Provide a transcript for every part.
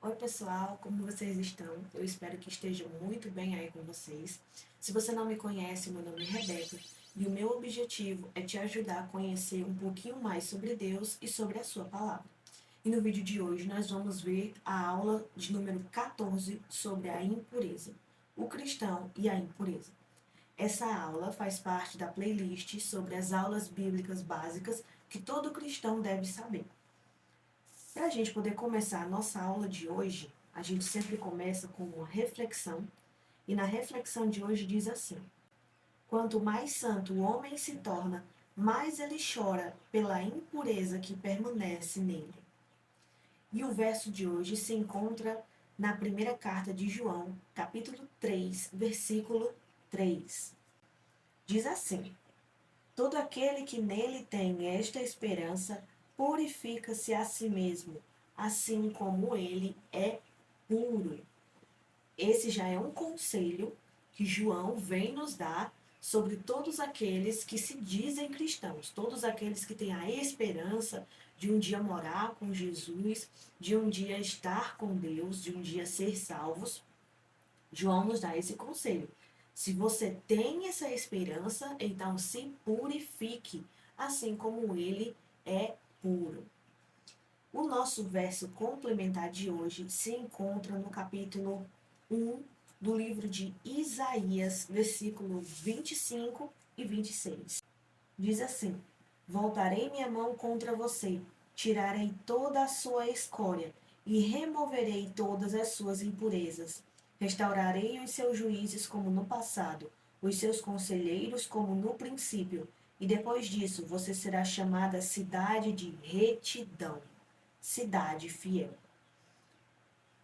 Oi, pessoal, como vocês estão? Eu espero que estejam muito bem aí com vocês. Se você não me conhece, meu nome é Rebeca e o meu objetivo é te ajudar a conhecer um pouquinho mais sobre Deus e sobre a sua palavra. E no vídeo de hoje nós vamos ver a aula de número 14 sobre a impureza, o cristão e a impureza. Essa aula faz parte da playlist sobre as aulas bíblicas básicas que todo cristão deve saber. Para a gente poder começar a nossa aula de hoje, a gente sempre começa com uma reflexão, e na reflexão de hoje diz assim: quanto mais santo o homem se torna, mais ele chora pela impureza que permanece nele. E o verso de hoje se encontra na primeira carta de João, capítulo 3, versículo 3. Diz assim: todo aquele que nele tem esta esperança purifica-se a si mesmo, assim como ele é puro. Esse já é um conselho que João vem nos dar sobre todos aqueles que se dizem cristãos, todos aqueles que têm a esperança de um dia morar com Jesus, de um dia estar com Deus, de um dia ser salvos. João nos dá esse conselho. Se você tem essa esperança, então se purifique, assim como ele é puro. O nosso verso complementar de hoje se encontra no capítulo 1 do livro de Isaías, versículo 25 e 26. Diz assim: voltarei minha mão contra você, tirarei toda a sua escória e removerei todas as suas impurezas. Restaurarei os seus juízes como no passado, os seus conselheiros como no princípio, e depois disso você será chamada cidade de retidão, cidade fiel.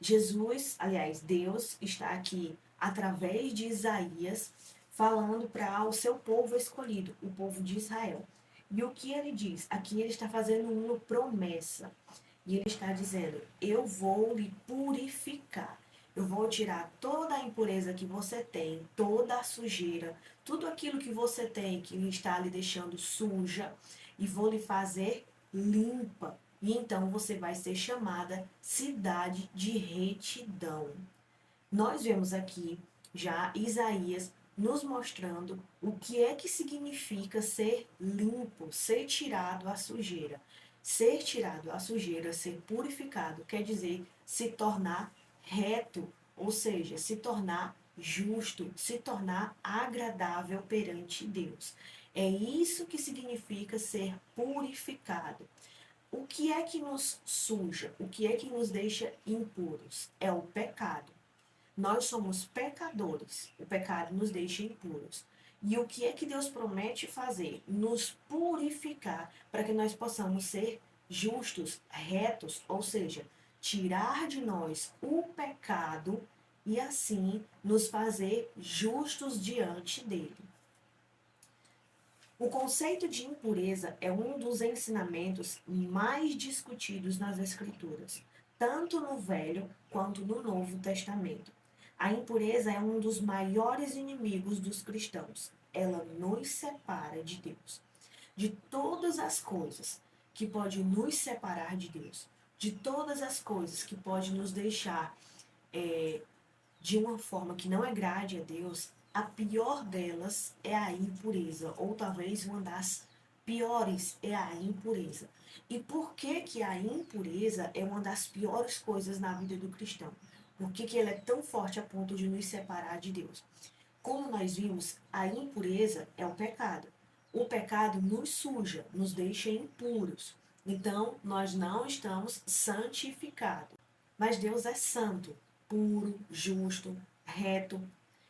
Jesus, aliás, Deus está aqui através de Isaías falando para o seu povo escolhido, o povo de Israel. E o que ele diz? Aqui ele está fazendo uma promessa. E ele está dizendo: eu vou lhe purificar. Eu vou tirar toda a impureza que você tem, toda a sujeira, tudo aquilo que você tem que está lhe deixando suja, e vou lhe fazer limpa. E então você vai ser chamada cidade de retidão. Nós vemos aqui já Isaías nos mostrando o que é que significa ser limpo, ser tirado a sujeira. Ser tirado a sujeira, ser purificado, quer dizer se tornar reto, ou seja, se tornar justo, se tornar agradável perante Deus. É isso que significa ser purificado. O que é que nos suja? O que é que nos deixa impuros? É o pecado. Nós somos pecadores. O pecado nos deixa impuros. E o que é que Deus promete fazer? Nos purificar para que nós possamos ser justos, retos, ou seja, tirar de nós o pecado e assim nos fazer justos diante dele. O conceito de impureza é um dos ensinamentos mais discutidos nas Escrituras, tanto no Velho quanto no Novo Testamento. A impureza é um dos maiores inimigos dos cristãos. Ela nos separa de Deus. De todas as coisas que podem nos separar de Deus, de todas as coisas que podem nos deixar de uma forma que não agrade a Deus, a pior delas é a impureza, ou talvez uma das piores é a impureza. E por que que a impureza é uma das piores coisas na vida do cristão? Por que que ela é tão forte a ponto de nos separar de Deus? Como nós vimos, a impureza é o pecado. O pecado nos suja, nos deixa impuros. Então, nós não estamos santificados. Mas Deus é santo, puro, justo, reto.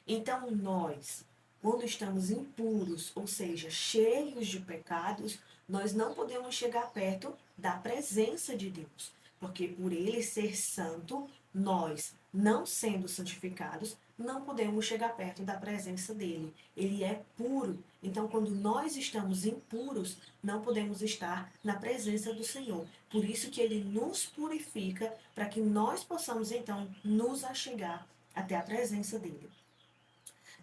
Então, nós, quando estamos impuros, ou seja, cheios de pecados, nós não podemos chegar perto da presença de Deus. Porque por ele ser santo, nós, não sendo santificados, não podemos chegar perto da presença dele. Ele é puro. Então, quando nós estamos impuros, não podemos estar na presença do Senhor. Por isso que ele nos purifica para que nós possamos então nos achegar até a presença dele.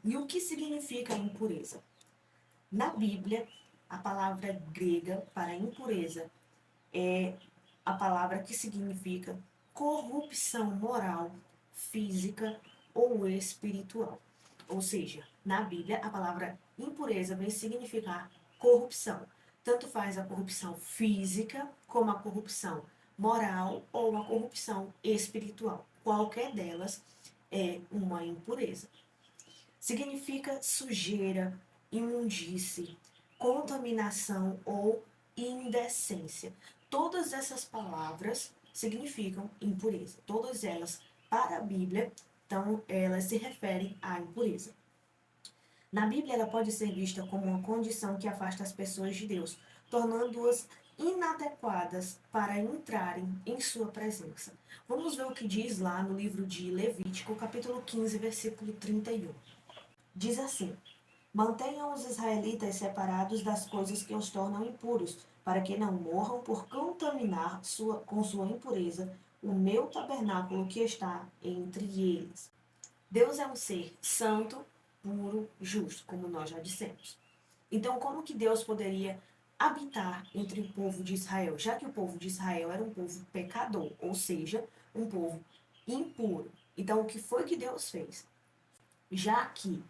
E o que significa impureza? Na Bíblia, a palavra grega para impureza é a palavra que significa corrupção moral, física ou espiritual. Ou seja, na Bíblia, a palavra impureza vem significar corrupção. Tanto faz a corrupção física como a corrupção moral ou a corrupção espiritual. Qualquer delas é uma impureza. Significa sujeira, imundície, contaminação ou indecência. Todas essas palavras significam impureza. Todas elas, para a Bíblia, então, elas se referem à impureza. Na Bíblia, ela pode ser vista como uma condição que afasta as pessoas de Deus, tornando-as inadequadas para entrarem em sua presença. Vamos ver o que diz lá no livro de Levítico, capítulo 15, versículo 31. Diz assim: mantenham os israelitas separados das coisas que os tornam impuros, para que não morram por contaminar com sua impureza o meu tabernáculo que está entre eles. Deus é um ser santo, puro, justo, como nós já dissemos. Então, como que Deus poderia habitar entre o povo de Israel, já que o povo de Israel era um povo pecador, ou seja, um povo impuro? Então, o que foi que Deus fez? Já que,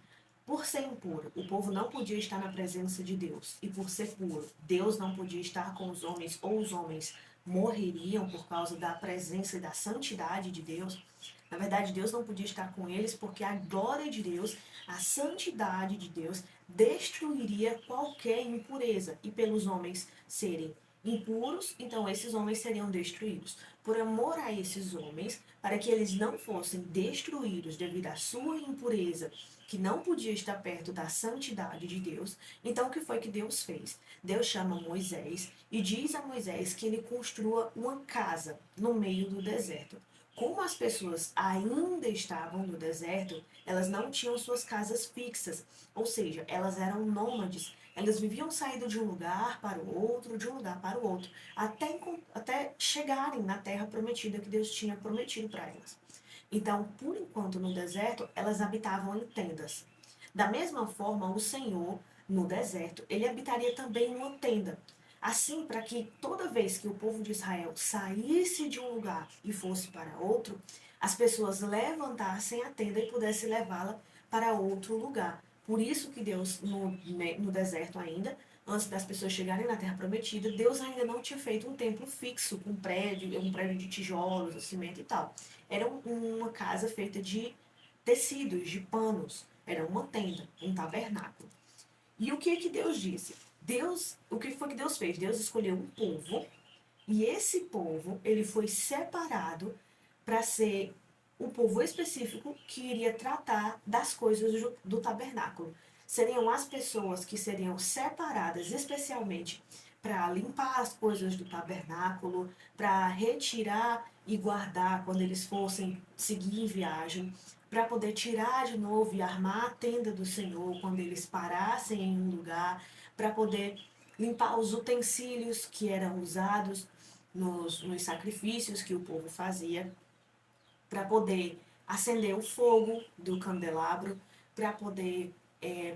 por ser impuro, o povo não podia estar na presença de Deus, e por ser puro, Deus não podia estar com os homens, ou os homens morreriam por causa da presença e da santidade de Deus. Na verdade, Deus não podia estar com eles porque a glória de Deus, a santidade de Deus, destruiria qualquer impureza. E pelos homens serem impuros, então esses homens seriam destruídos. Por amor a esses homens, para que eles não fossem destruídos devido à sua impureza, que não podia estar perto da santidade de Deus, então o que foi que Deus fez? Deus chama Moisés e diz a Moisés que ele construa uma casa no meio do deserto. Como as pessoas ainda estavam no deserto, elas não tinham suas casas fixas, ou seja, elas eram nômades. Elas viviam saindo de um lugar para o outro, de um lugar para o outro, até chegarem na terra prometida que Deus tinha prometido para elas. Então, por enquanto no deserto, elas habitavam em tendas. Da mesma forma, o Senhor, no deserto, ele habitaria também em uma tenda. Assim, para que toda vez que o povo de Israel saísse de um lugar e fosse para outro, as pessoas levantassem a tenda e pudessem levá-la para outro lugar. Por isso que Deus, no deserto ainda, antes das pessoas chegarem na Terra Prometida, Deus ainda não tinha feito um templo fixo, com um prédio de tijolos, cimento e tal. Era uma casa feita de tecidos, de panos. Era uma tenda, um tabernáculo. E o que Deus disse? O que foi que Deus fez? Deus escolheu um povo, e esse povo, ele foi separado para ser um povo específico que iria tratar das coisas do tabernáculo. Seriam as pessoas que seriam separadas especialmente para limpar as coisas do tabernáculo, para retirar e guardar quando eles fossem seguir em viagem, para poder tirar de novo e armar a tenda do Senhor quando eles parassem em um lugar, para poder limpar os utensílios que eram usados nos sacrifícios que o povo fazia, para poder acender o fogo do candelabro, para poder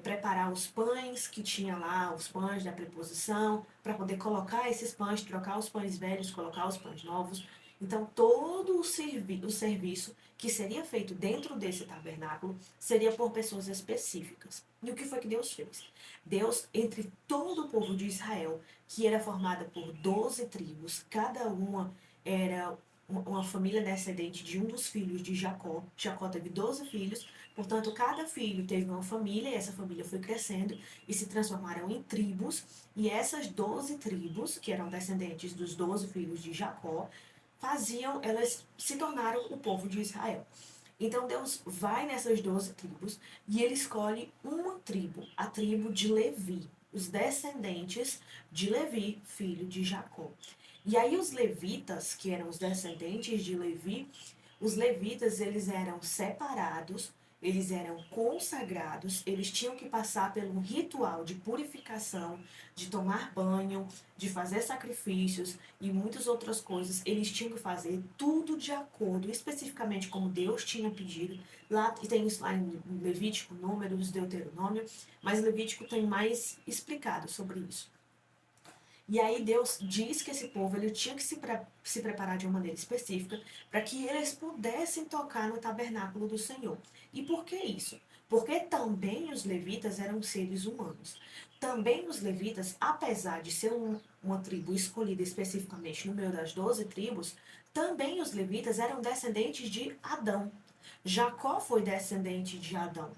preparar os pães que tinha lá, os pães da preposição, para poder colocar esses pães, trocar os pães velhos, colocar os pães novos. Então, todo o serviço que seria feito dentro desse tabernáculo seria por pessoas específicas. E o que foi que Deus fez? Deus, entre todo o povo de Israel, que era formada por 12 tribos, cada uma era uma família descendente de um dos filhos de Jacó. Jacó teve 12 filhos, portanto, cada filho teve uma família, e essa família foi crescendo e se transformaram em tribos. E essas 12 tribos, que eram descendentes dos 12 filhos de Jacó, elas se tornaram o povo de Israel. Então Deus vai nessas 12 tribos e ele escolhe uma tribo, a tribo de Levi, os descendentes de Levi, filho de Jacó. E aí os levitas, que eram os descendentes de Levi, os levitas eles eram separados, eles eram consagrados, eles tinham que passar por um ritual de purificação, de tomar banho, de fazer sacrifícios e muitas outras coisas. Eles tinham que fazer tudo de acordo, especificamente como Deus tinha pedido. Lá tem isso lá em Levítico, Números, Deuteronômio, mas Levítico tem mais explicado sobre isso. E aí Deus diz que esse povo ele tinha que se preparar de uma maneira específica para que eles pudessem tocar no tabernáculo do Senhor. E por que isso? Porque também os levitas eram seres humanos. Também os levitas, apesar de ser uma tribo escolhida especificamente no meio das 12 tribos, também os levitas eram descendentes de Adão. Jacó foi descendente de Adão.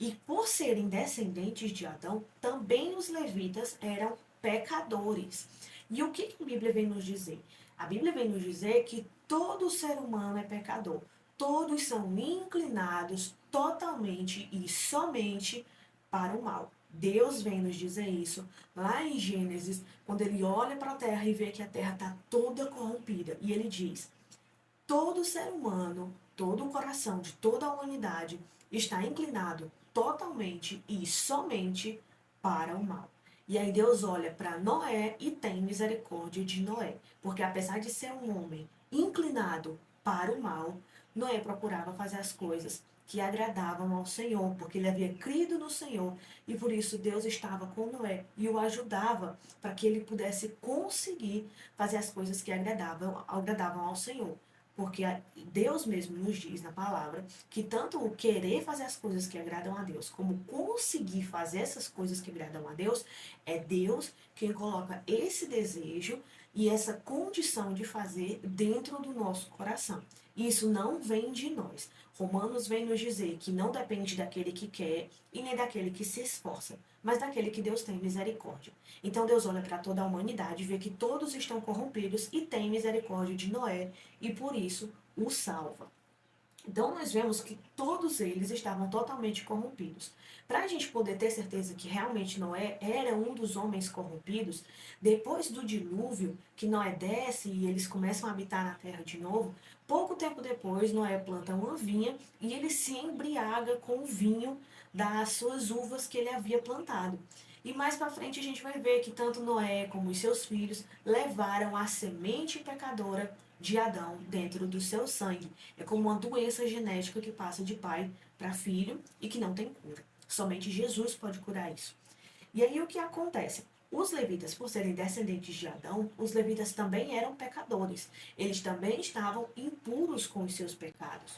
E por serem descendentes de Adão, também os levitas eram pecadores. E o que a Bíblia vem nos dizer? A Bíblia vem nos dizer que todo ser humano é pecador. Todos são inclinados totalmente e somente para o mal. Deus vem nos dizer isso lá em Gênesis, quando ele olha para a terra e vê que a terra está toda corrompida. E ele diz: todo ser humano, todo o coração de toda a humanidade está inclinado totalmente e somente para o mal. E aí Deus olha para Noé e tem misericórdia de Noé, porque apesar de ser um homem inclinado para o mal, Noé procurava fazer as coisas que agradavam ao Senhor, porque ele havia crido no Senhor e por isso Deus estava com Noé e o ajudava para que ele pudesse conseguir fazer as coisas que agradavam ao Senhor. Porque Deus mesmo nos diz na palavra que tanto o querer fazer as coisas que agradam a Deus, como conseguir fazer essas coisas que agradam a Deus, é Deus quem coloca esse desejo e essa condição de fazer dentro do nosso coração. Isso não vem de nós. Romanos vem nos dizer que não depende daquele que quer e nem daquele que se esforça, mas daquele que Deus tem misericórdia. Então Deus olha para toda a humanidade, vê que todos estão corrompidos e tem misericórdia de Noé e por isso o salva. Então nós vemos que todos eles estavam totalmente corrompidos. Para a gente poder ter certeza que realmente Noé era um dos homens corrompidos, depois do dilúvio, que Noé desce e eles começam a habitar na terra de novo, pouco tempo depois Noé planta uma vinha e ele se embriaga com o vinho das suas uvas que ele havia plantado. E mais para frente a gente vai ver que tanto Noé como os seus filhos levaram a semente pecadora de Adão dentro do seu sangue. É como uma doença genética que passa de pai para filho e que não tem cura. Somente Jesus pode curar isso. E aí o que acontece? Os levitas, por serem descendentes de Adão, os levitas também eram pecadores. Eles também estavam impuros com os seus pecados.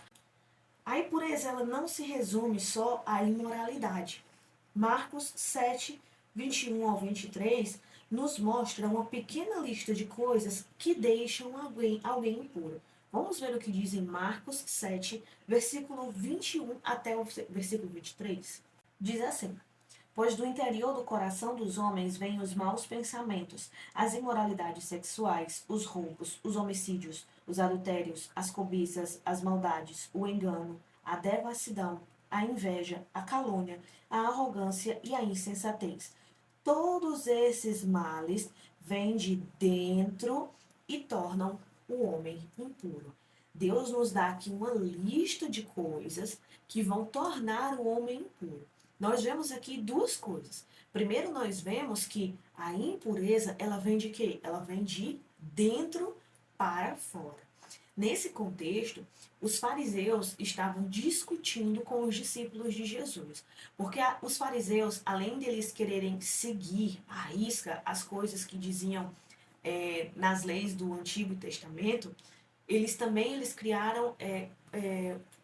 A impureza ela não se resume só à imoralidade. Marcos 7, 21 ao 23 nos mostra uma pequena lista de coisas que deixam alguém impuro. Vamos ver o que diz em Marcos 7, versículo 21 até o versículo 23. Diz assim: pois do interior do coração dos homens vêm os maus pensamentos, as imoralidades sexuais, os roubos, os homicídios, os adultérios, as cobiças, as maldades, o engano, a devassidão, a inveja, a calúnia, a arrogância e a insensatez. Todos esses males vêm de dentro e tornam o homem impuro. Deus nos dá aqui uma lista de coisas que vão tornar o homem impuro. Nós vemos aqui duas coisas. Primeiro, nós vemos que a impureza, ela vem de quê? Ela vem de dentro para fora. Nesse contexto, os fariseus estavam discutindo com os discípulos de Jesus, porque os fariseus, além deles quererem seguir à risca as coisas que diziam nas leis do Antigo Testamento, eles criaram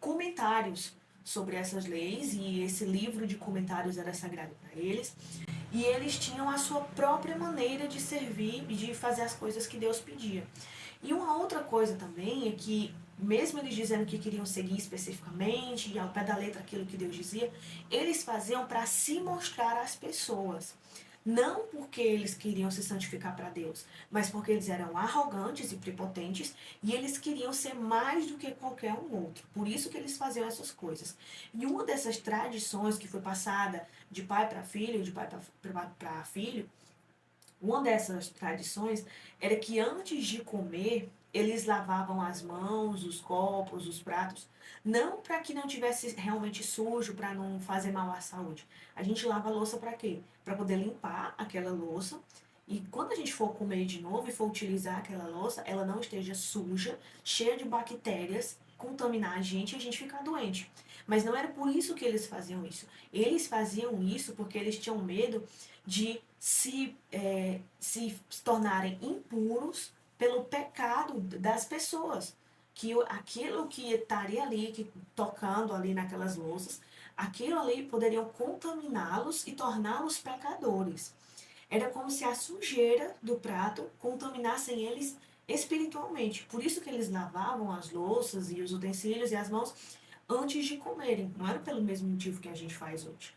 comentários sobre essas leis, e esse livro de comentários era sagrado para eles, e eles tinham a sua própria maneira de servir e de fazer as coisas que Deus pedia. E uma outra coisa também é que, mesmo eles dizendo que queriam seguir especificamente e ao pé da letra aquilo que Deus dizia, eles faziam para se mostrar às pessoas. Não porque eles queriam se santificar para Deus, mas porque eles eram arrogantes e prepotentes e eles queriam ser mais do que qualquer um outro. Por isso que eles faziam essas coisas. E uma dessas tradições que foi passada de pai para filho, de pai para filho, uma dessas tradições era que antes de comer, eles lavavam as mãos, os copos, os pratos, não para que não tivesse realmente sujo, para não fazer mal à saúde. A gente lava a louça para quê? Para poder limpar aquela louça e quando a gente for comer de novo e for utilizar aquela louça, ela não esteja suja, cheia de bactérias, contaminar a gente e a gente ficar doente. Mas não era por isso que eles faziam isso. Eles faziam isso porque eles tinham medo de se tornarem impuros pelo pecado das pessoas. Que aquilo que estaria ali, que, tocando ali naquelas louças, aquilo ali poderiam contaminá-los e torná-los pecadores. Era como se a sujeira do prato contaminassem eles espiritualmente. Por isso que eles lavavam as louças e os utensílios e as mãos antes de comerem. Não era pelo mesmo motivo que a gente faz hoje.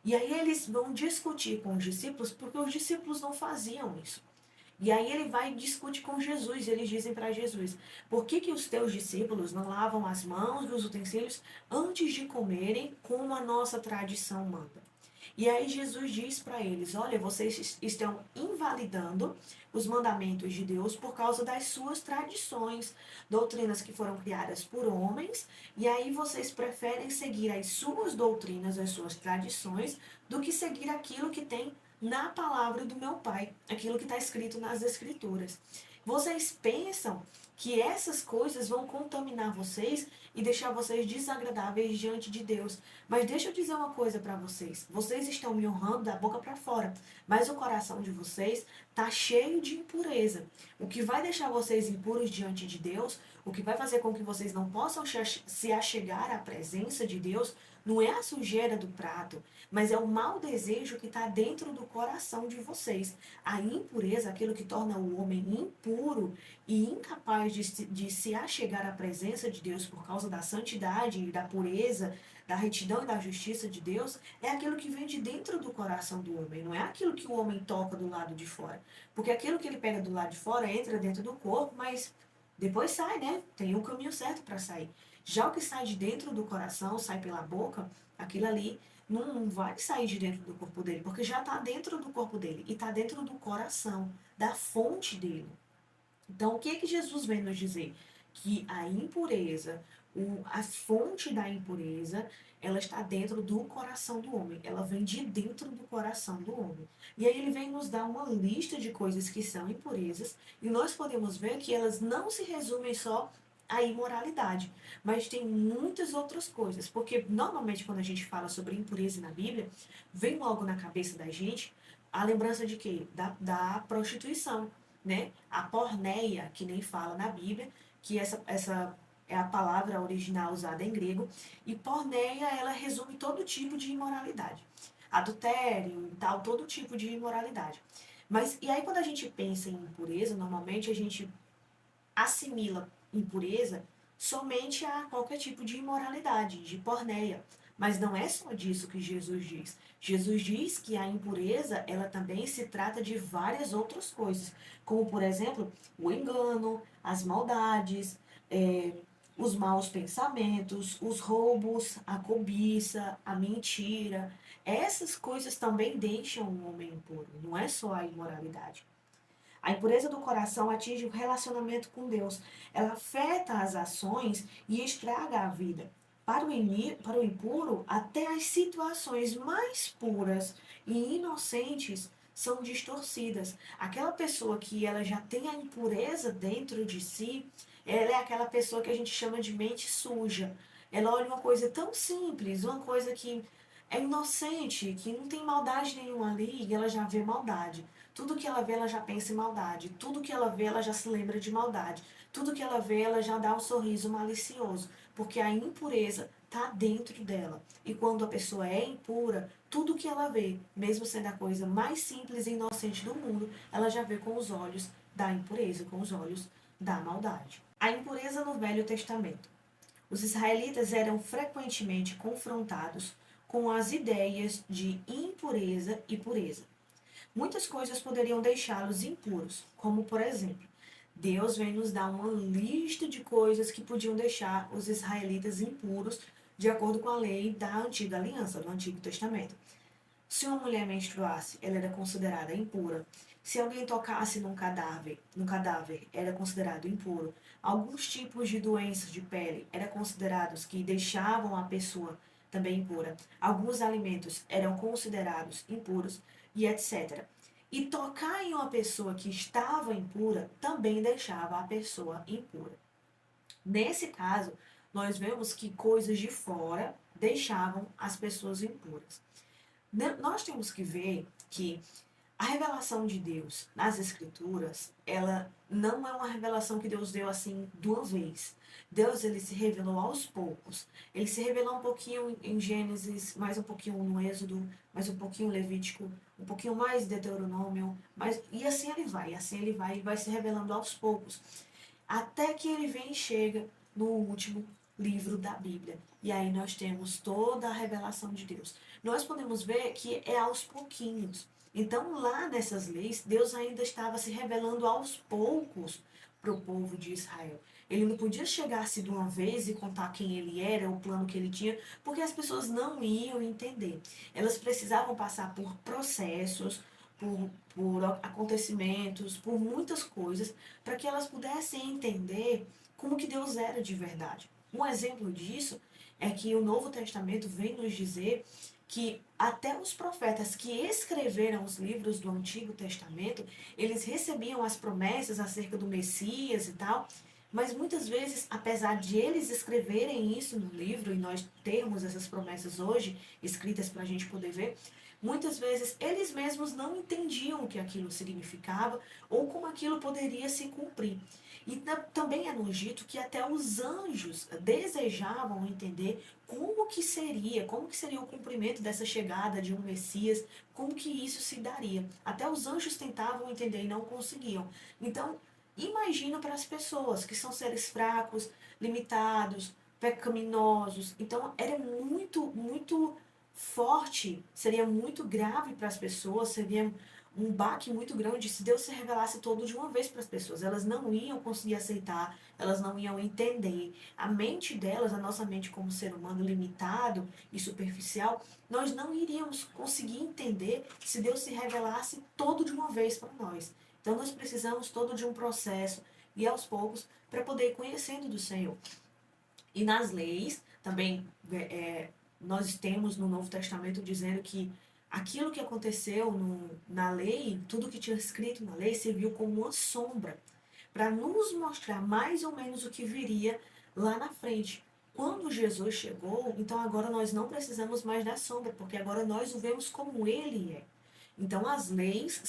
E aí eles vão discutir com os discípulos porque os discípulos não faziam isso. E aí ele vai e discute com Jesus. E eles dizem para Jesus: por que os teus discípulos não lavam as mãos e os utensílios antes de comerem, como a nossa tradição manda? E aí Jesus diz para eles: olha, vocês estão invalidando os mandamentos de Deus por causa das suas tradições, doutrinas que foram criadas por homens, e aí vocês preferem seguir as suas doutrinas, as suas tradições, do que seguir aquilo que tem na palavra do meu Pai, aquilo que está escrito nas Escrituras. Vocês pensam que essas coisas vão contaminar vocês e deixar vocês desagradáveis diante de Deus. Mas deixa eu dizer uma coisa para vocês. Vocês estão me honrando da boca para fora, mas o coração de vocês está cheio de impureza. O que vai deixar vocês impuros diante de Deus, o que vai fazer com que vocês não possam se achegar à presença de Deus, não é a sujeira do prato, mas é o mau desejo que está dentro do coração de vocês. A impureza, aquilo que torna o homem impuro e incapaz de se achegar à presença de Deus por causa da santidade e da pureza, da retidão e da justiça de Deus, é aquilo que vem de dentro do coração do homem, não é aquilo que o homem toca do lado de fora. Porque aquilo que ele pega do lado de fora entra dentro do corpo, mas depois sai, né? Tem o caminho certo para sair. Já o que sai de dentro do coração, sai pela boca, aquilo ali não vai sair de dentro do corpo dele, porque já está dentro do corpo dele e está dentro do coração, da fonte dele. Então, o que que Jesus vem nos dizer? Que a impureza, a fonte da impureza, ela está dentro do coração do homem. Ela vem de dentro do coração do homem. E aí ele vem nos dar uma lista de coisas que são impurezas, e nós podemos ver que elas não se resumem só à imoralidade, mas tem muitas outras coisas. Porque normalmente quando a gente fala sobre impureza na Bíblia, vem logo na cabeça da gente a lembrança de quê? Da prostituição, né? A porneia, que nem fala na Bíblia, que essa é a palavra original usada em grego, e porneia, ela resume todo tipo de imoralidade. Adultério e tal, todo tipo de imoralidade. Mas, e aí quando a gente pensa em impureza, normalmente a gente assimila impureza somente a qualquer tipo de imoralidade, de porneia. Mas não é só disso que Jesus diz. Jesus diz que a impureza, ela também se trata de várias outras coisas, como, por exemplo, o engano, as maldades, os maus pensamentos, os roubos, a cobiça, a mentira. Essas coisas também deixam o homem impuro, não é só a imoralidade. A impureza do coração atinge o relacionamento com Deus. Ela afeta as ações e estraga a vida. Para o impuro, até as situações mais puras e inocentes são distorcidas. Aquela pessoa que ela já tem a impureza dentro de si, ela é aquela pessoa que a gente chama de mente suja. Ela olha uma coisa tão simples, uma coisa que é inocente, que não tem maldade nenhuma ali, e ela já vê maldade. Tudo que ela vê, ela já pensa em maldade. Tudo que ela vê, ela já se lembra de maldade. Tudo que ela vê, ela já dá um sorriso malicioso. Porque a impureza está dentro dela. E quando a pessoa é impura, tudo que ela vê, mesmo sendo a coisa mais simples e inocente do mundo, ela já vê com os olhos da impureza, com os olhos da maldade. A impureza no Velho Testamento. Os israelitas eram frequentemente confrontados com as ideias de impureza e pureza. Muitas coisas poderiam deixá-los impuros, como por exemplo, Deus vem nos dar uma lista de coisas que podiam deixar os israelitas impuros de acordo com a lei da antiga aliança, do Antigo Testamento. Se uma mulher menstruasse, ela era considerada impura. Se alguém tocasse num cadáver, era considerado impuro. Alguns tipos de doenças de pele eram considerados que deixavam a pessoa também impura. Alguns alimentos eram considerados impuros e etc. E tocar em uma pessoa que estava impura também deixava a pessoa impura. Nesse caso, nós vemos que coisas de fora deixavam as pessoas impuras. Nós temos que ver que a revelação de Deus nas Escrituras, ela não é uma revelação que Deus deu assim de uma vez. Deus, ele se revelou aos poucos. Ele se revelou um pouquinho em Gênesis, mais um pouquinho no Êxodo, mais um pouquinho em Levítico, um pouquinho mais em Deuteronômio, e assim ele vai e vai se revelando aos poucos. Até que ele vem e chega no último livro da Bíblia. E aí nós temos toda a revelação de Deus. Nós podemos ver que é aos pouquinhos. Então, lá nessas leis, Deus ainda estava se revelando aos poucos para o povo de Israel. Ele não podia chegar-se de uma vez e contar quem ele era, o plano que ele tinha, porque as pessoas não iam entender. Elas precisavam passar por processos, por acontecimentos, por muitas coisas, para que elas pudessem entender como que Deus era de verdade. Um exemplo disso é que o Novo Testamento vem nos dizer que até os profetas que escreveram os livros do Antigo Testamento, eles recebiam as promessas acerca do Messias e tal, mas muitas vezes, apesar de eles escreverem isso no livro, e nós termos essas promessas hoje escritas para a gente poder ver, muitas vezes eles mesmos não entendiam o que aquilo significava ou como aquilo poderia se cumprir. E também é nos dito que até os anjos desejavam entender como que seria o cumprimento dessa chegada de um Messias, como que isso se daria. Até os anjos tentavam entender e não conseguiam. Então, imagina para as pessoas que são seres fracos, limitados, pecaminosos. Então, era muito forte, seria muito grave para as pessoas, seria um baque muito grande se Deus se revelasse todo de uma vez para as pessoas. Elas não iam conseguir aceitar, elas não iam entender. A mente delas, a nossa mente como ser humano limitado e superficial, nós não iríamos conseguir entender se Deus se revelasse todo de uma vez para nós. Então nós precisamos todo de um processo e aos poucos para poder ir conhecendo do Senhor. E nas leis, também nós temos no Novo Testamento dizendo que aquilo que aconteceu na lei, tudo que tinha escrito na lei, serviu como uma sombra para nos mostrar mais ou menos o que viria lá na frente. Quando Jesus chegou, então agora nós não precisamos mais da sombra, porque agora nós o vemos como ele é. Então as leis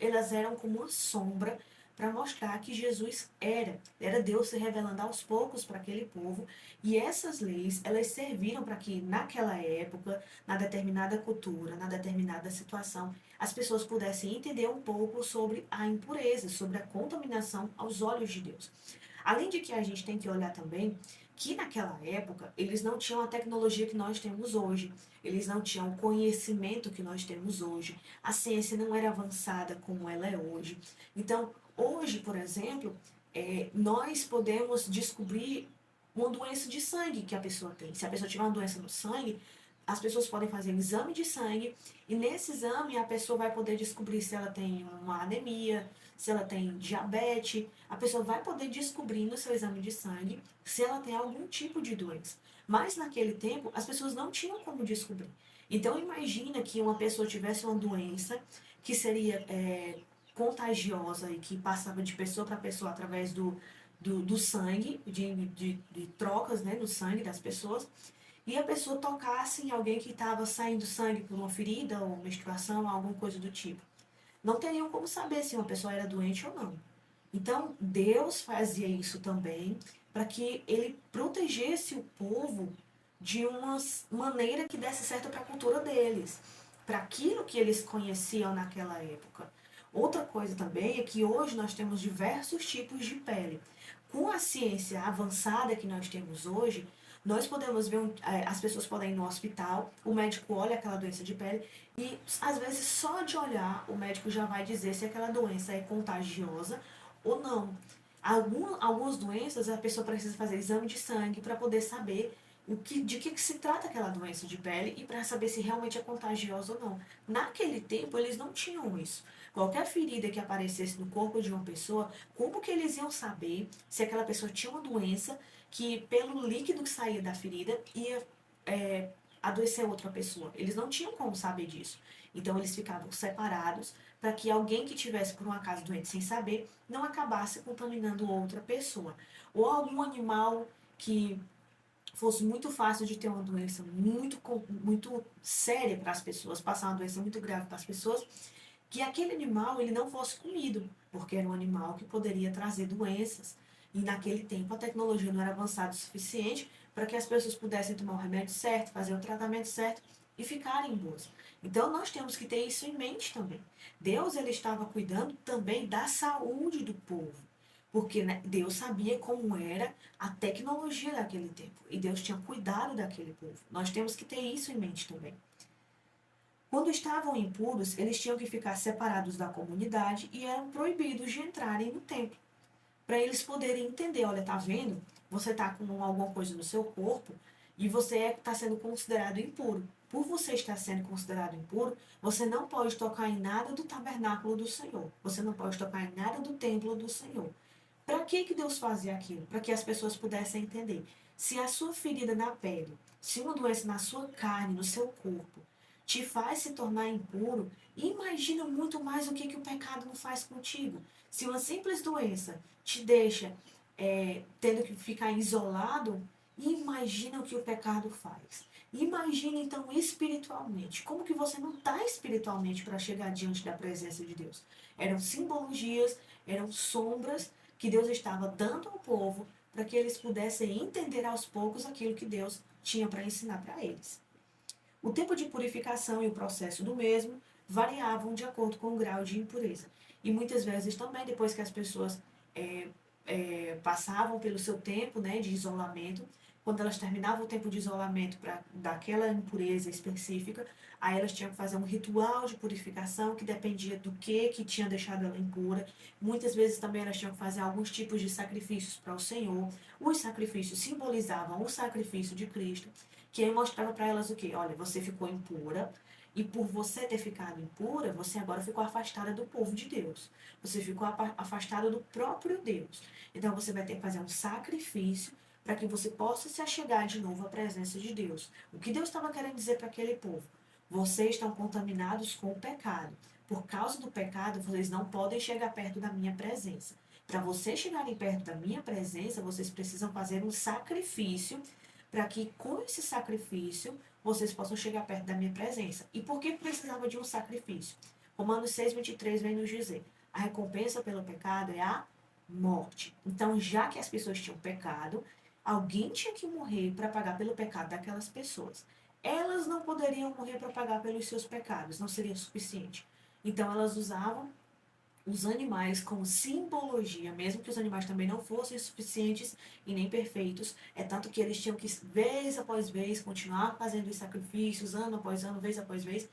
elas eram como uma sombra para mostrar que Jesus era Deus se revelando aos poucos para aquele povo, e essas leis, elas serviram para que naquela época, na determinada cultura, na determinada situação, as pessoas pudessem entender um pouco sobre a impureza, sobre a contaminação aos olhos de Deus. Além de que a gente tem que olhar também que naquela época eles não tinham a tecnologia que nós temos hoje, eles não tinham o conhecimento que nós temos hoje, a ciência não era avançada como ela é hoje. Então, hoje, por exemplo, nós podemos descobrir uma doença de sangue que a pessoa tem. Se a pessoa tiver uma doença no sangue, as pessoas podem fazer um exame de sangue e nesse exame a pessoa vai poder descobrir se ela tem uma anemia, se ela tem diabetes, a pessoa vai poder descobrir no seu exame de sangue se ela tem algum tipo de doença. Mas naquele tempo as pessoas não tinham como descobrir. Então imagina que uma pessoa tivesse uma doença que seria contagiosa e que passava de pessoa para pessoa através do sangue, de trocas, né, no sangue das pessoas, e a pessoa tocasse em alguém que estava saindo sangue por uma ferida ou menstruação, alguma coisa do tipo. Não teriam como saber se uma pessoa era doente ou não. Então, Deus fazia isso também para que ele protegesse o povo de uma maneira que desse certo para a cultura deles, para aquilo que eles conheciam naquela época. Outra coisa também é que hoje nós temos diversos tipos de pele. Com a ciência avançada que nós temos hoje, nós podemos ver, as pessoas podem ir no hospital, o médico olha aquela doença de pele e, às vezes, só de olhar, o médico já vai dizer se aquela doença é contagiosa ou não. Algumas doenças, a pessoa precisa fazer exame de sangue para poder saber de que se trata aquela doença de pele e para saber se realmente é contagiosa ou não. Naquele tempo, eles não tinham isso. Qualquer ferida que aparecesse no corpo de uma pessoa, como que eles iam saber se aquela pessoa tinha uma doença que, pelo líquido que saía da ferida, ia adoecer outra pessoa? Eles não tinham como saber disso. Então, eles ficavam separados para que alguém que tivesse, por um acaso, doente sem saber, não acabasse contaminando outra pessoa. Ou algum animal que fosse muito fácil de ter uma doença muito séria para as pessoas, passar uma doença muito grave para as pessoas, que aquele animal ele não fosse comido, porque era um animal que poderia trazer doenças. E naquele tempo a tecnologia não era avançada o suficiente para que as pessoas pudessem tomar o remédio certo, fazer o tratamento certo e ficarem boas. Então nós temos que ter isso em mente também. Deus ele estava cuidando também da saúde do povo, porque né, Deus sabia como era a tecnologia daquele tempo e Deus tinha cuidado daquele povo. Nós temos que ter isso em mente também. Quando estavam impuros, eles tinham que ficar separados da comunidade e eram proibidos de entrarem no templo, para eles poderem entender, olha, tá vendo? Você tá com alguma coisa no seu corpo e você está sendo considerado impuro. Por você estar sendo considerado impuro, você não pode tocar em nada do tabernáculo do Senhor. Você não pode tocar em nada do templo do Senhor. Para que Deus fazia aquilo? Para que as pessoas pudessem entender. Se a sua ferida na pele, se uma doença na sua carne, no seu corpo, te faz se tornar impuro, imagina muito mais o que o pecado não faz contigo. Se uma simples doença te deixa tendo que ficar isolado, imagina o que o pecado faz. Imagina então espiritualmente. Como que você não está espiritualmente para chegar diante da presença de Deus? Eram simbologias, eram sombras que Deus estava dando ao povo para que eles pudessem entender aos poucos aquilo que Deus tinha para ensinar para eles. O tempo de purificação e o processo do mesmo variavam de acordo com o grau de impureza. E muitas vezes também, depois que as pessoas passavam pelo seu tempo, né, de isolamento, quando elas terminavam o tempo de isolamento daquela impureza específica, aí elas tinham que fazer um ritual de purificação que dependia do que tinha deixado ela impura. Muitas vezes também elas tinham que fazer alguns tipos de sacrifícios para o Senhor. Os sacrifícios simbolizavam o sacrifício de Cristo, que aí mostrava para elas o quê? Olha, você ficou impura, e por você ter ficado impura, você agora ficou afastada do povo de Deus. Você ficou afastada do próprio Deus. Então você vai ter que fazer um sacrifício para que você possa se achegar de novo à presença de Deus. O que Deus estava querendo dizer para aquele povo? Vocês estão contaminados com o pecado. Por causa do pecado, vocês não podem chegar perto da minha presença. Para vocês chegarem perto da minha presença, vocês precisam fazer um sacrifício para que com esse sacrifício vocês possam chegar perto da minha presença. E por que precisava de um sacrifício? Romanos 6,23 vem nos dizer: a recompensa pelo pecado é a morte. Então, já que as pessoas tinham pecado, alguém tinha que morrer para pagar pelo pecado daquelas pessoas. Elas não poderiam morrer para pagar pelos seus pecados, não seria suficiente. Então, elas usavam os animais como simbologia, mesmo que os animais também não fossem suficientes e nem perfeitos, é tanto que eles tinham que, vez após vez, continuar fazendo os sacrifícios, ano após ano, vez após vez.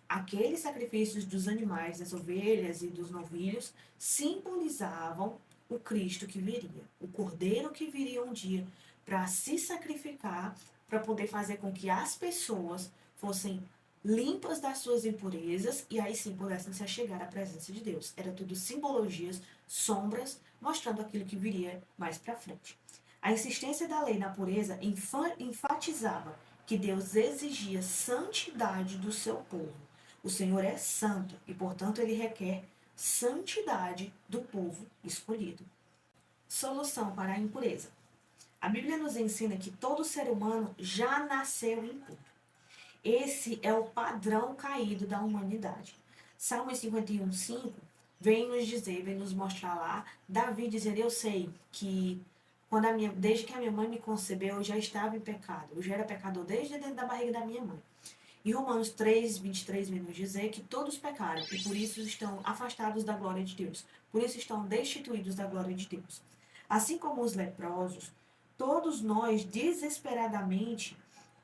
Aqueles sacrifícios dos animais, das ovelhas e dos novilhos, simbolizavam o Cristo que viria, o Cordeiro que viria um dia para se sacrificar, para poder fazer com que as pessoas fossem limpas das suas impurezas e aí sim pudessem se achegar à presença de Deus. Era tudo simbologias, sombras, mostrando aquilo que viria mais para frente. A insistência da lei na pureza enfatizava que Deus exigia santidade do seu povo. O Senhor é santo e, portanto, ele requer santidade do povo escolhido. Solução para a impureza. A Bíblia nos ensina que todo ser humano já nasceu impuro. Esse é o padrão caído da humanidade. Salmo 51:5 vem nos dizer, vem nos mostrar lá, Davi dizendo: eu sei que desde que a minha mãe me concebeu, eu já estava em pecado. Eu já era pecador desde dentro da barriga da minha mãe. E Romanos 3:23 vem nos dizer que todos pecaram e por isso estão afastados da glória de Deus. Por isso estão destituídos da glória de Deus. Assim como os leprosos, todos nós desesperadamente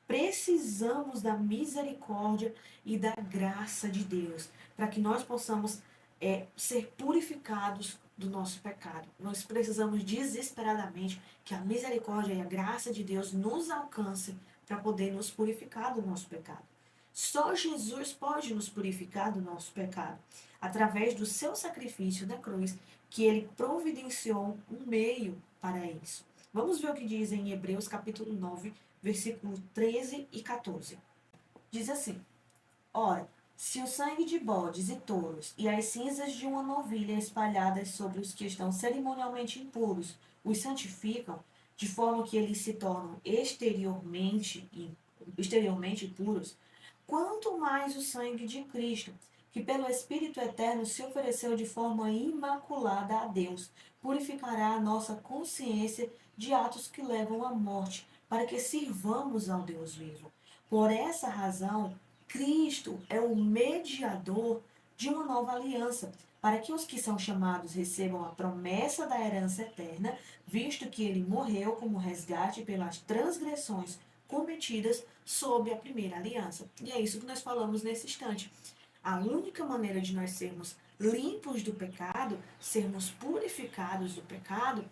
precisamos da misericórdia e da graça de Deus para que nós possamos ser purificados do nosso pecado. Nós precisamos desesperadamente que a misericórdia e a graça de Deus nos alcance para poder nos purificar do nosso pecado. Só Jesus pode nos purificar do nosso pecado, através do seu sacrifício na cruz, que ele providenciou um meio para isso. Vamos ver o que diz em Hebreus capítulo 9, versículos 13 e 14. Diz assim: ora, se o sangue de bodes e touros e as cinzas de uma novilha espalhadas sobre os que estão cerimonialmente impuros os santificam, de forma que eles se tornam exteriormente puros, quanto mais o sangue de Cristo, que pelo Espírito Eterno se ofereceu de forma imaculada a Deus, purificará a nossa consciência de atos que levam à morte, para que sirvamos ao Deus vivo. Por essa razão, Cristo é o mediador de uma nova aliança, para que os que são chamados recebam a promessa da herança eterna, visto que ele morreu como resgate pelas transgressões cometidas sob a primeira aliança. E é isso que nós falamos nesse instante. A única maneira de nós sermos limpos do pecado, sermos purificados do pecado,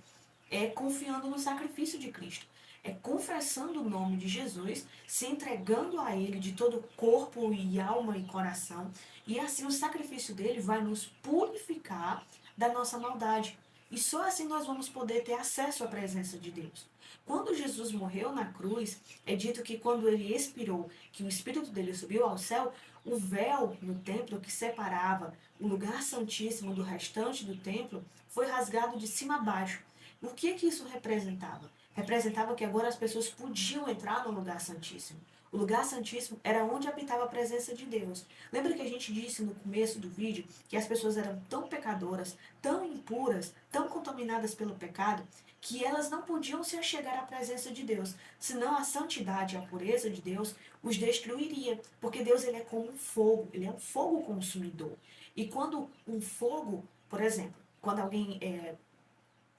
é confiando no sacrifício de Cristo. É confessando o nome de Jesus, se entregando a Ele de todo corpo e alma e coração. E assim o sacrifício dele vai nos purificar da nossa maldade. E só assim nós vamos poder ter acesso à presença de Deus. Quando Jesus morreu na cruz, é dito que quando ele expirou, que o Espírito dele subiu ao céu, o véu no templo que separava o lugar santíssimo do restante do templo foi rasgado de cima a baixo. O que isso representava? Representava que agora as pessoas podiam entrar no lugar santíssimo. O lugar santíssimo era onde habitava a presença de Deus. Lembra que a gente disse no começo do vídeo que as pessoas eram tão pecadoras, tão impuras, tão contaminadas pelo pecado, que elas não podiam se achegar à presença de Deus, senão a santidade e a pureza de Deus os destruiria, porque Deus ele é como um fogo, ele é um fogo consumidor. E quando um fogo, por exemplo, quando alguém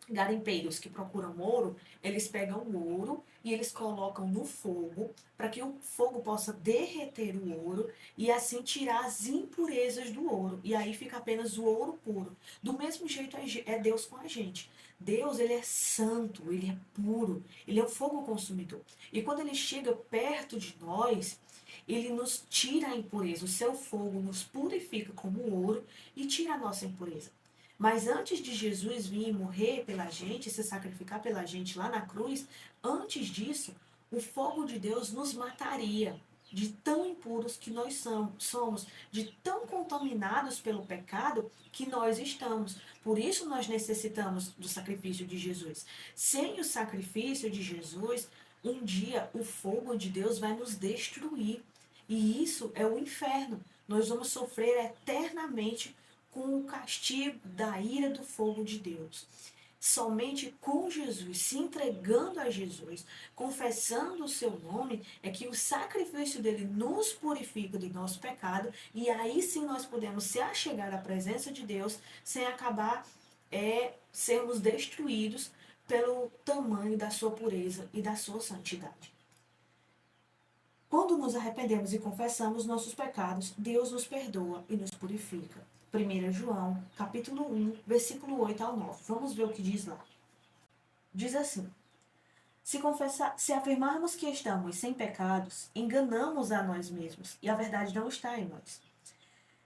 garimpeiros que procuram ouro, eles pegam o ouro e eles colocam no fogo para que o fogo possa derreter o ouro e assim tirar as impurezas do ouro. E aí fica apenas o ouro puro. Do mesmo jeito é Deus com a gente. Deus, ele é santo, ele é puro, ele é o fogo consumidor. E quando ele chega perto de nós, ele nos tira a impureza. O seu fogo nos purifica como ouro e tira a nossa impureza. Mas antes de Jesus vir morrer pela gente, se sacrificar pela gente lá na cruz, antes disso, o fogo de Deus nos mataria de tão impuros que nós somos, de tão contaminados pelo pecado que nós estamos. Por isso nós necessitamos do sacrifício de Jesus. Sem o sacrifício de Jesus, um dia o fogo de Deus vai nos destruir. E isso é o inferno. Nós vamos sofrer eternamente com o castigo da ira do fogo de Deus. Somente com Jesus, se entregando a Jesus, confessando o seu nome, é que o sacrifício dele nos purifica do nosso pecado e aí sim nós podemos se achegar à presença de Deus sem acabar sermos destruídos pelo tamanho da sua pureza e da sua santidade. Quando nos arrependemos e confessamos nossos pecados, Deus nos perdoa e nos purifica. 1 João, capítulo 1, versículo 8 ao 9. Vamos ver o que diz lá. Diz assim: se afirmarmos que estamos sem pecados, enganamos a nós mesmos e a verdade não está em nós.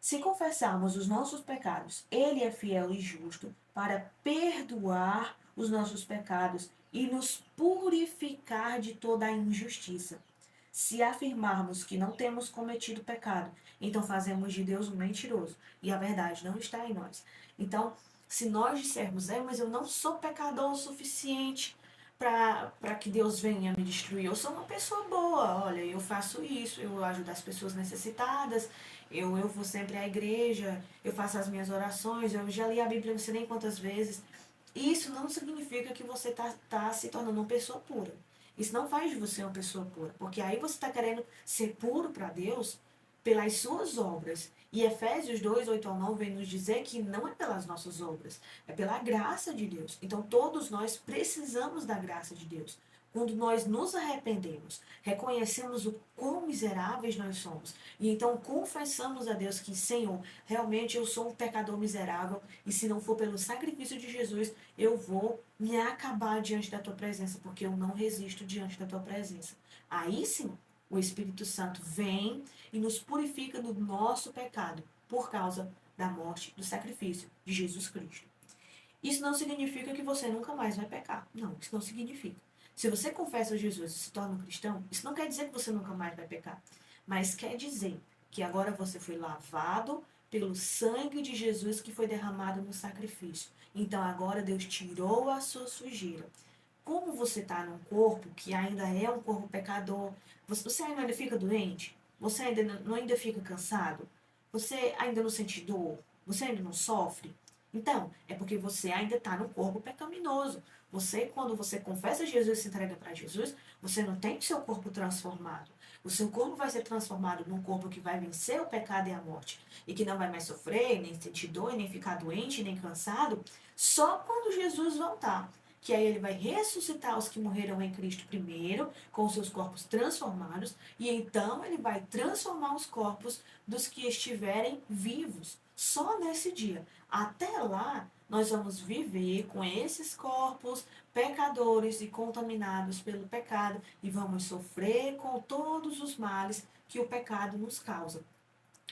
Se confessarmos os nossos pecados, Ele é fiel e justo para perdoar os nossos pecados e nos purificar de toda a injustiça. Se afirmarmos que não temos cometido pecado, então fazemos de Deus um mentiroso e a verdade não está em nós. Então, se nós dissermos, mas eu não sou pecador o suficiente para que Deus venha me destruir. Eu sou uma pessoa boa, olha, eu faço isso, eu ajudo as pessoas necessitadas, eu vou sempre à igreja, eu faço as minhas orações, eu já li a Bíblia não sei nem quantas vezes. Isso não significa que você tá se tornando uma pessoa pura. Isso não faz de você uma pessoa pura, porque aí você está querendo ser puro para Deus pelas suas obras. E Efésios 2, 8 ao 9 vem nos dizer que não é pelas nossas obras, é pela graça de Deus. Então todos nós precisamos da graça de Deus. Quando nós nos arrependemos, reconhecemos o quão miseráveis nós somos, e então confessamos a Deus que, Senhor, realmente eu sou um pecador miserável, e se não for pelo sacrifício de Jesus, eu vou me acabar diante da tua presença, porque eu não resisto diante da tua presença. Aí sim, o Espírito Santo vem e nos purifica do nosso pecado, por causa da morte, do sacrifício de Jesus Cristo. Isso não significa que você nunca mais vai pecar. Não, isso não significa. Se você confessa Jesus e se torna um cristão, isso não quer dizer que você nunca mais vai pecar. Mas quer dizer que agora você foi lavado pelo sangue de Jesus que foi derramado no sacrifício. Então agora Deus tirou a sua sujeira. como você está num corpo que ainda é um corpo pecador, você ainda fica doente? Você ainda fica cansado? Você ainda não sente dor? Você ainda não sofre? Então, é porque você ainda está no corpo pecaminoso. Você, quando você confessa Jesus e se entrega para Jesus, você não tem o seu corpo transformado. O seu corpo vai ser transformado num corpo que vai vencer o pecado e a morte. E que não vai mais sofrer, nem sentir dor, nem ficar doente, nem cansado, só quando Jesus voltar. Que aí ele vai ressuscitar os que morreram em Cristo primeiro, com seus corpos transformados, e então ele vai transformar os corpos dos que estiverem vivos, só nesse dia. Até lá, nós vamos viver com esses corpos pecadores e contaminados pelo pecado e vamos sofrer com todos os males que o pecado nos causa.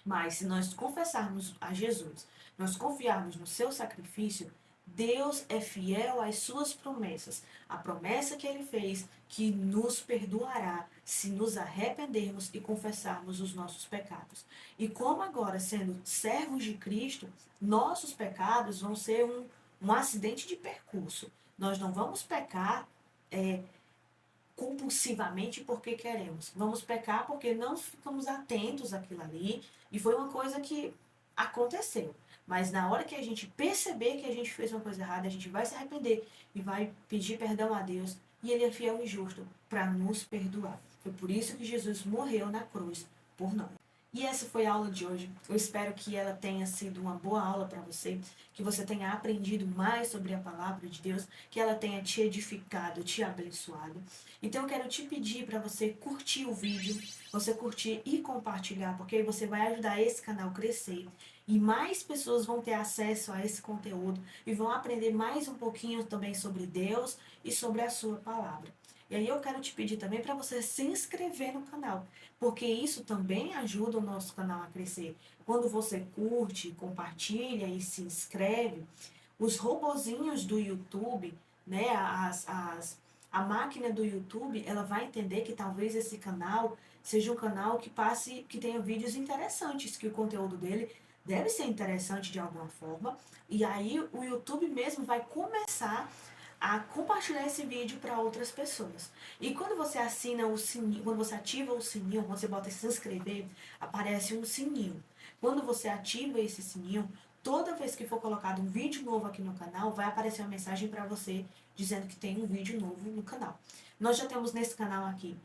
Mas se nós confessarmos a Jesus, nós confiarmos no seu sacrifício, Deus é fiel às suas promessas. A promessa que ele fez, que nos perdoará se nos arrependermos e confessarmos os nossos pecados. E como agora, sendo servos de Cristo, nossos pecados vão ser um acidente de percurso. Nós não vamos pecar compulsivamente porque queremos. Vamos pecar porque não ficamos atentos àquilo ali e foi uma coisa que aconteceu. Mas na hora que a gente perceber que a gente fez uma coisa errada, a gente vai se arrepender e vai pedir perdão a Deus e Ele é fiel e justo para nos perdoar. Foi por isso que Jesus morreu na cruz por nós. E essa foi a aula de hoje. Eu espero que ela tenha sido uma boa aula para você, que você tenha aprendido mais sobre a palavra de Deus, que ela tenha te edificado, te abençoado. Então eu quero te pedir para você curtir o vídeo, você curtir e compartilhar, porque aí você vai ajudar esse canal a crescer. E mais pessoas vão ter acesso a esse conteúdo e vão aprender mais um pouquinho também sobre Deus e sobre a sua palavra. E aí eu quero te pedir também para você se inscrever no canal, porque isso também ajuda o nosso canal a crescer. Quando você curte, compartilha e se inscreve, os robozinhos do YouTube, né, a máquina do YouTube, ela vai entender que talvez esse canal seja um canal que tenha vídeos interessantes, que o conteúdo dele deve ser interessante de alguma forma, e aí o YouTube mesmo vai começar a compartilhar esse vídeo para outras pessoas. E quando você assina o sininho, quando você ativa o sininho, quando você bota se inscrever, aparece um sininho. Quando você ativa esse sininho, toda vez que for colocado um vídeo novo aqui no canal, vai aparecer uma mensagem para você dizendo que tem um vídeo novo no canal. Nós já temos nesse canal aqui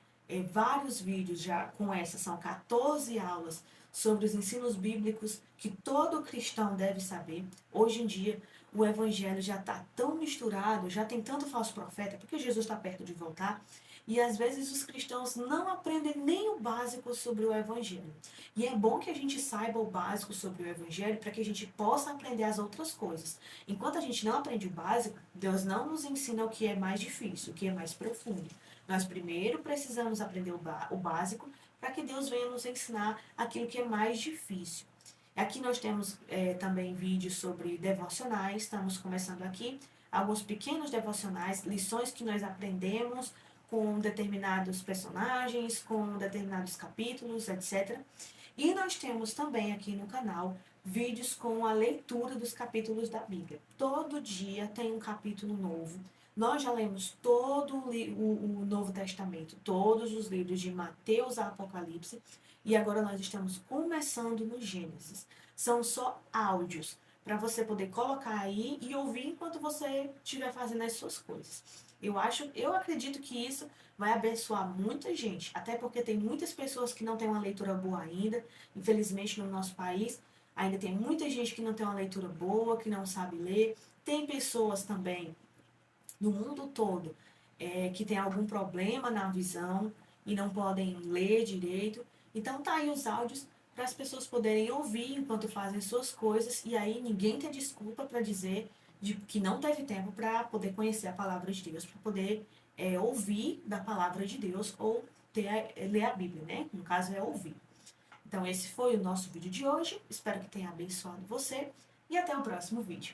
vários vídeos já com essa, são 14 aulas sobre os ensinos bíblicos que todo cristão deve saber. Hoje em dia, o evangelho já está tão misturado, já tem tanto falso profeta, porque Jesus está perto de voltar, e às vezes os cristãos não aprendem nem o básico sobre o evangelho. E é bom que a gente saiba o básico sobre o evangelho para que a gente possa aprender as outras coisas. Enquanto a gente não aprende o básico, Deus não nos ensina o que é mais difícil, o que é mais profundo. Nós primeiro precisamos aprender o básico para que Deus venha nos ensinar aquilo que é mais difícil. Aqui nós temos também vídeos sobre devocionais, estamos começando aqui alguns pequenos devocionais, lições que nós aprendemos com determinados personagens, com determinados capítulos, etc. E nós temos também aqui no canal vídeos com a leitura dos capítulos da Bíblia. Todo dia tem um capítulo novo. Nós já lemos todo o Novo Testamento, todos os livros de Mateus a Apocalipse, e agora nós estamos começando no Gênesis. São só áudios para você poder colocar aí e ouvir enquanto você estiver fazendo as suas coisas. Eu acredito que isso vai abençoar muita gente, até porque tem muitas pessoas que não têm uma leitura boa ainda, infelizmente no nosso país, ainda tem muita gente que não tem uma leitura boa, que não sabe ler. Tem pessoas também no mundo todo que tem algum problema na visão e não podem ler direito. Então tá aí os áudios para as pessoas poderem ouvir enquanto fazem suas coisas e aí ninguém tem desculpa para dizer que não teve tempo para poder conhecer a palavra de Deus, para poder ouvir da palavra de Deus ou ler a Bíblia, né? No caso é ouvir. Então esse foi o nosso vídeo de hoje, espero que tenha abençoado você e até o próximo vídeo.